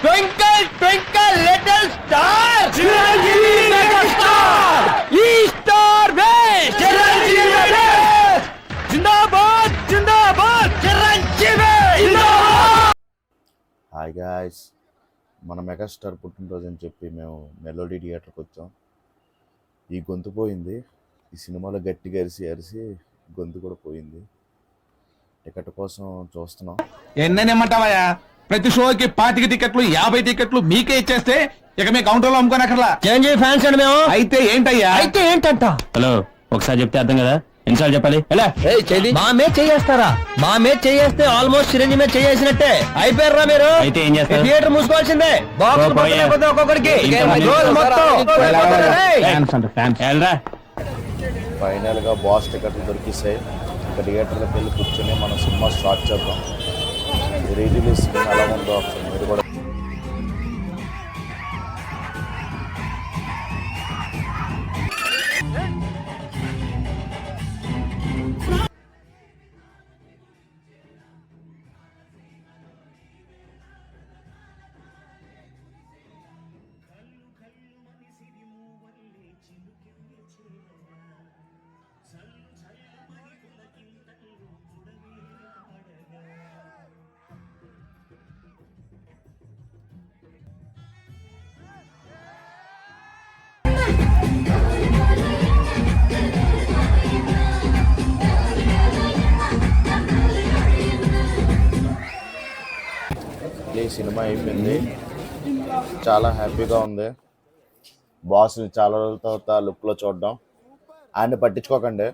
Twinkle twinkle little star Chiranjeevi mega star ఈ star base Chiranjeevi జిందాబాద్ జిందాబాద్ చిరంజీవి జిందాబాద్. Hi guys, మన megastar పుట్టినరోజు అని చెప్పి మేము మెలోడీ థియేటర్కి వచ్చాం. ఈ గొంతు పోయింది. ఈ సినిమాలో గట్టిగా అరిసి అరిసి గొంతు కూడా పోయింది. టికెట్ కోసం చూస్తున్నాం. ఎన్నేమంటావయ్యా? ప్రతి షోకి 25 టికెట్లు 50 టికెట్లు మీకే ఇచ్చేస్తే ఇక మీ కౌంటర్ లో అమ్ముకోనక్కర్లా. చిరంజీవి ఫ్యాన్స్ అండి మేము. అయితే ఏంటయ్యా? అయితే ఏంటంట? హలో, ఒకసారి చెప్తే అర్థం కదా, ఎన్నిసార్లు చెప్పాలి? ఎలా మా మీద చేయేస్తారా? మా మీద చేయేస్తే ఆల్మోస్ట్ చిరంజీవి మీద చేసినట్టే. అయిపోయారా మీరు? అయితే ఏం చేస్తారు? థియేటర్ మూసుకోవాల్సిందే. బాక్స్ ఒక్కొక్కడికి రోజు మొత్తం. వెళ్ళరా. ఫైనల్గా బాస్ టికెట్లు దొరికిస్తాయి. ఇంకా థియేటర్లోకి వెళ్ళి కూర్చొని మనం సినిమా స్టార్ట్ చేద్దాం. రిలీజ్ సినిమా ఎలా ఉందో ఒకసారి మీరు కూడా. ఈ సినిమా అయిపోయింది. చాలా హ్యాపీగా ఉంది. బాస్ని చాలా రోజుల తర్వాత లుక్లో చూడడం. ఆయన్ని పట్టించుకోకండి.